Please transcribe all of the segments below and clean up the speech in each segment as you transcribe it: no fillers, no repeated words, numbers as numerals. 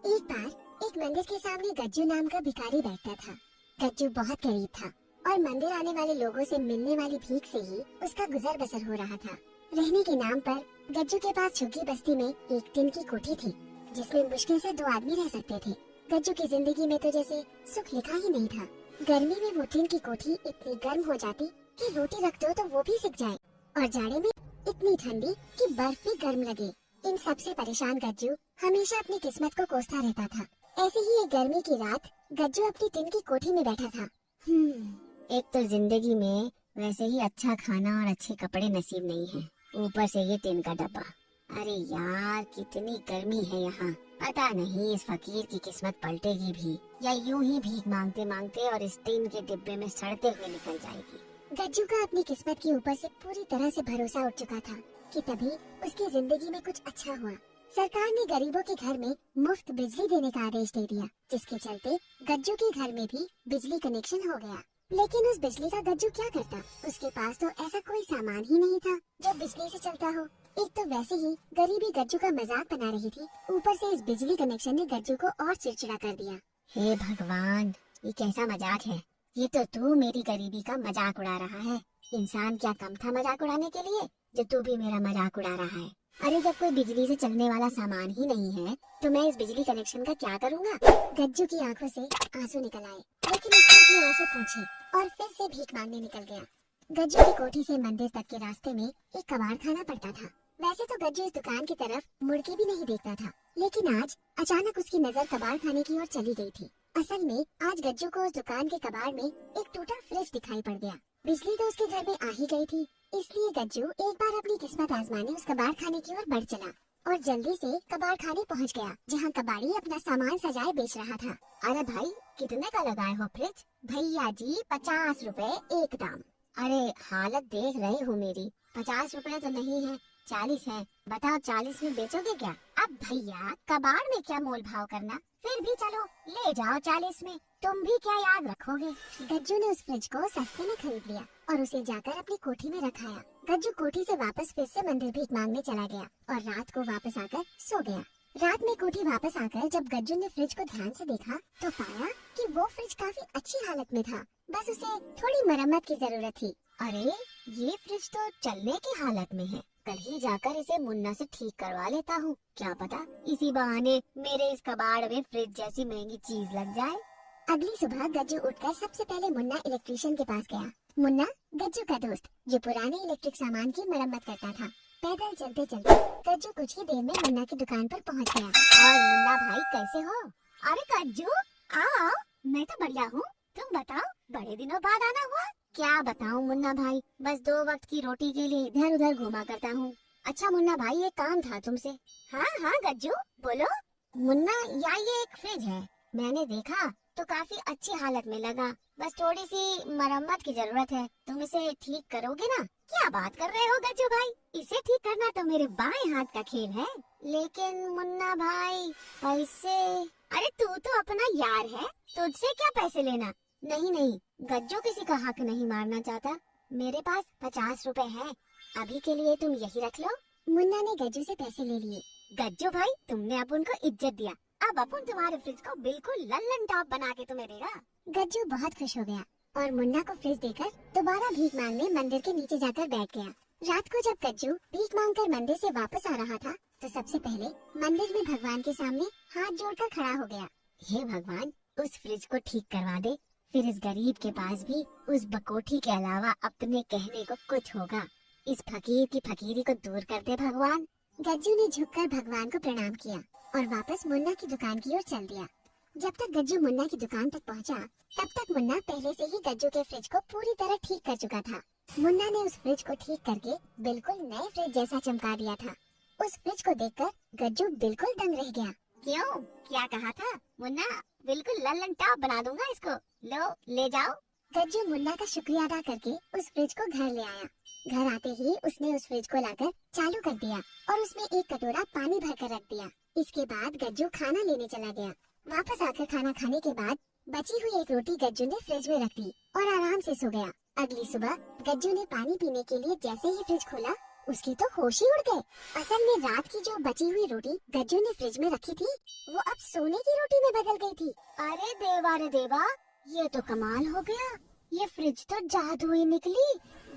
एक बार एक मंदिर के सामने गज्जू नाम का भिखारी बैठा था। गज्जू बहुत गरीब था और मंदिर आने वाले लोगों से मिलने वाली भीख से ही उसका गुजर बसर हो रहा था। रहने के नाम पर गज्जू के पास झुग्गी बस्ती में एक टिन की कोठी थी, जिसमें मुश्किल से 2 आदमी रह सकते थे। गज्जू की जिंदगी में तो जैसे सुख लिखा ही नहीं था। गर्मी में वो टिन की कोठी इतनी गर्म हो जाती कि रोटी रख दो तो वो भी सिक जाए, और जाड़े में इतनी ठंडी कि बर्फ भी गर्म लगे। इन सबसे परेशान गज्जू हमेशा अपनी किस्मत को कोसता रहता था। ऐसे ही एक गर्मी की रात गज्जू अपनी टिन की कोठी में बैठा था। एक तो जिंदगी में वैसे ही अच्छा खाना और अच्छे कपड़े नसीब नहीं है, ऊपर से ये टिन का डब्बा। अरे यार, कितनी गर्मी है यहाँ। पता नहीं इस फकीर की किस्मत पलटेगी भी या यूं ही भीख मांगते मांगते और इस टिन के डिब्बे में सड़ते हुए निकल जाएगी। गज्जू का अपनी किस्मत के ऊपर से पूरी तरह से भरोसा उठ चुका था कि तभी उसकी जिंदगी में कुछ अच्छा हुआ। सरकार ने गरीबों के घर में मुफ्त बिजली देने का आदेश दे दिया, जिसके चलते गज्जू के घर में भी बिजली कनेक्शन हो गया। लेकिन उस बिजली का गज्जू क्या करता? उसके पास तो ऐसा कोई सामान ही नहीं था जो बिजली से चलता हो। एक तो वैसे ही गरीबी गज्जू का मजाक बना रही थी, ऊपर से इस बिजली कनेक्शन ने गज्जू को और चिड़चिड़ा कर दिया। हे भगवान, ये कैसा मजाक है? ये तो तू मेरी गरीबी का मजाक उड़ा रहा है। इंसान क्या कम था मजाक उड़ाने के लिए, जो तू भी मेरा मजाक उड़ा रहा है? अरे जब कोई बिजली से चलने वाला सामान ही नहीं है तो मैं इस बिजली कनेक्शन का क्या करूँगा? गज्जू की आंखों से आंसू निकल आए, लेकिन उसने अपनी आंसू पूछी और फिर से भीख मांगने निकल गया। गज्जू की कोठी से मंदिर तक के रास्ते में एक कबाड़ खाना पड़ता था। वैसे तो गज्जू इस दुकान की तरफ मुड़ के भी नहीं देखता था, लेकिन आज अचानक उसकी नजर कबाड़ खाने की ओर चली गई थी। असल में आज गज्जू को उस दुकान के कबाड़ में एक टूटा फ्रिज दिखाई पड़ गया। बिजली तो उसके घर में आ ही गई थी, इसलिए गज्जू एक बार अपनी किस्मत आजमाने उस कबाड़ खाने की ओर बढ़ चला और जल्दी से कबाड़ खाने पहुंच गया, जहां कबाड़ी अपना सामान सजाए बेच रहा था। अरे भाई, कितने का लगाए हो फ्रिज? भैया जी 50 रुपए एक दाम। अरे हालत देख रहे हो मेरी, 50 रुपए तो नहीं है, 40 है। बताओ 40 में बेचोगे क्या? अब भैया कबाड़ में क्या मोल भाव करना, फिर भी चलो ले जाओ 40 में। तुम भी क्या याद रखोगे? गज्जू ने उस फ्रिज को सस्ते में खरीद लिया और उसे जाकर अपनी कोठी में रखाया। गज्जू कोठी से वापस फिर से मंदिर भीख मांगने चला गया और रात को वापस आकर सो गया। रात में कोठी वापस आकर जब गज्जू ने फ्रिज को ध्यान से देखा तो पाया कि वो फ्रिज काफी अच्छी हालत में था, बस उसे थोड़ी मरम्मत की जरूरत थी। अरे ये फ्रिज तो चलने की हालत में है, कल ही जाकर इसे मुन्ना से ठीक करवा लेता हूँ। क्या पता इसी बहाने मेरे इस कबाड़ में फ्रिज जैसी महंगी चीज लग जाए। अगली सुबह गज्जू उठकर सबसे पहले मुन्ना इलेक्ट्रिशियन के पास गया। मुन्ना गज्जू का दोस्त, जो पुराने इलेक्ट्रिक सामान की मरम्मत करता था। पैदल चलते चलते गज्जू कुछ ही देर में मुन्ना की दुकान पर पहुंच गया। और मुन्ना भाई कैसे हो? अरे गज्जू आओ, मैं तो बढ़िया हूँ, तुम बताओ, बड़े दिनों बाद आना हुआ। क्या बताऊँ मुन्ना भाई, बस 2 वक्त की रोटी के लिए इधर उधर घूमा करता हूँ। अच्छा मुन्ना भाई, एक काम था तुमसे। हाँ हाँ गज्जू बोलो। मुन्ना यहाँ ये एक फ्रिज है, मैंने देखा तो काफी अच्छी हालत में लगा, बस थोड़ी सी मरम्मत की जरूरत है, तुम इसे ठीक करोगे ना? क्या बात कर रहे हो गज्जू भाई, इसे ठीक करना तो मेरे बाएं हाथ का खेल है। लेकिन मुन्ना भाई पैसे? अरे तू तो अपना यार है, तुझसे क्या पैसे लेना? नहीं नहीं, गज्जू किसी का हक नहीं मारना चाहता, मेरे पास 50 रुपए है, अभी के लिए तुम यही रख लो। मुन्ना ने गज्जू से पैसे ले लिए। गज्जू भाई, तुमने अब उनको इज्जत दिया, अब अपन तुम्हारे फ्रिज को बिल्कुल लल्लन टॉप बना के तुम्हें देगा। गज्जू बहुत खुश हो गया और मुन्ना को फ्रिज देकर दोबारा भीख मांगने मंदिर के नीचे जाकर बैठ गया। रात को जब गज्जू भीख मांगकर मंदिर से वापस आ रहा था तो सबसे पहले मंदिर में भगवान के सामने हाथ जोड़कर खड़ा हो गया। हे भगवान, उस फ्रिज को ठीक करवा दे, फिर इस गरीब के पास भी उस बकोठी के अलावा अपने कहने को कुछ होगा। इस फकीर की फकीरी को दूर कर दे भगवान। गज्जू ने झुककर भगवान को प्रणाम किया और वापस मुन्ना की दुकान की ओर चल दिया। जब तक गज्जू मुन्ना की दुकान तक पहुंचा, तब तक मुन्ना पहले से ही गज्जू के फ्रिज को पूरी तरह ठीक कर चुका था। मुन्ना ने उस फ्रिज को ठीक करके बिल्कुल नए फ्रिज जैसा चमका दिया था। उस फ्रिज को देखकर गज्जू बिल्कुल दंग रह गया। क्यों, क्या कहा था मुन्ना? बिल्कुल लल्लन टॉप बना दूंगा इसको, लो ले जाओ। गज्जू मुन्ना का शुक्रिया अदा करके उस फ्रिज को घर ले आया। घर आते ही उसने उस फ्रिज को लाकर चालू कर दिया और उसमें एक कटोरा पानी भरकर रख दिया। इसके बाद गज्जू खाना लेने चला गया। वापस आकर खाना खाने के बाद बची हुई एक रोटी गज्जू ने फ्रिज में रख दी और आराम से सो गया। अगली सुबह गज्जू ने पानी पीने के लिए जैसे ही फ्रिज खोला, उसके तो होश ही उड़ गए। असल में रात की जो बची हुई रोटी गज्जू ने फ्रिज में रखी थी, वो अब सोने की रोटी में बदल गई थी। अरे देवा रे देवा, ये तो कमाल हो गया, ये फ्रिज तो जादू ही निकली।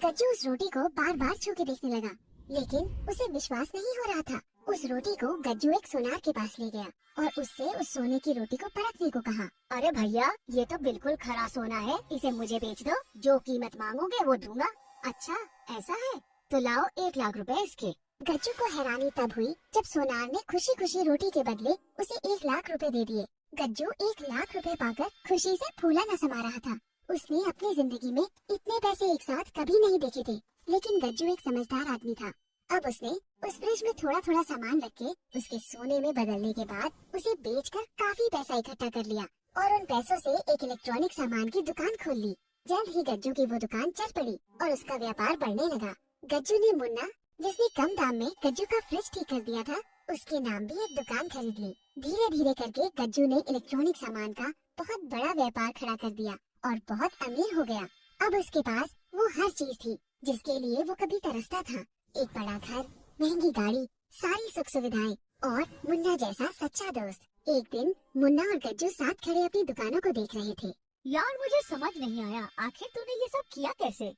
गज्जू उस रोटी को बार बार छू के देखने लगा, लेकिन उसे विश्वास नहीं हो रहा था। उस रोटी को गज्जू एक सोनार के पास ले गया और उससे उस सोने की रोटी को परखने को कहा। अरे भैया, ये तो बिल्कुल खरा सोना है, इसे मुझे बेच दो, जो कीमत मांगोगे वो दूंगा। अच्छा ऐसा है, तो लाओ 1 लाख रुपए इसके। गज्जू को हैरानी तब हुई जब सोनार ने खुशी खुशी रोटी के बदले उसे 1 लाख रुपए दे दिए। गज्जू 1 लाख रुपए पाकर खुशी से फूला न समा रहा था। उसने अपनी जिंदगी में इतने पैसे एक साथ कभी नहीं देखे थे, लेकिन गज्जू एक समझदार आदमी था। अब उसने उस फ्रिज में थोड़ा थोड़ा सामान रख के उसके सोने में बदलने के बाद उसे बेचकर काफी पैसा इकट्ठा कर लिया और उन पैसों से एक इलेक्ट्रॉनिक सामान की दुकान खोल ली। जल्द ही गज्जू की वो दुकान चल पड़ी और उसका व्यापार बढ़ने लगा। गज्जू ने मुन्ना, जिसने कम दाम में गज्जू का फ्रिज ठीक कर दिया था, उसके नाम भी एक दुकान खरीद ली। धीरे धीरे करके गज्जू ने इलेक्ट्रॉनिक सामान का बहुत बड़ा व्यापार खड़ा कर दिया और बहुत अमीर हो गया। अब उसके पास वो हर चीज थी जिसके लिए वो कभी तरसता था। एक बड़ा घर, महंगी गाड़ी, सारी सुख सुविधाएं और मुन्ना जैसा सच्चा दोस्त। एक दिन मुन्ना और गज्जू साथ खड़े अपनी दुकानों को देख रहे थे। यार मुझे समझ नहीं आया, आखिर तूने ये सब किया कैसे?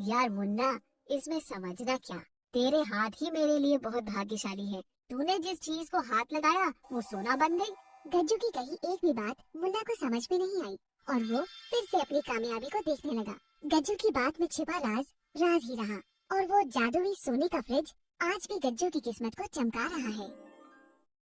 यार मुन्ना, इसमें समझना क्या, तेरे हाथ ही मेरे लिए बहुत भाग्यशाली है। तूने जिस चीज को हाथ लगाया वो सोना बन गई। गज्जू की कही एक भी बात मुन्ना को समझ में नहीं आई और वो फिर से अपनी कामयाबी को देखने लगा। गज्जू की बात में छिपा राज राज ही रहा और वो जादुई सोने का फ्रिज आज भी गज्जू की किस्मत को चमका रहा है।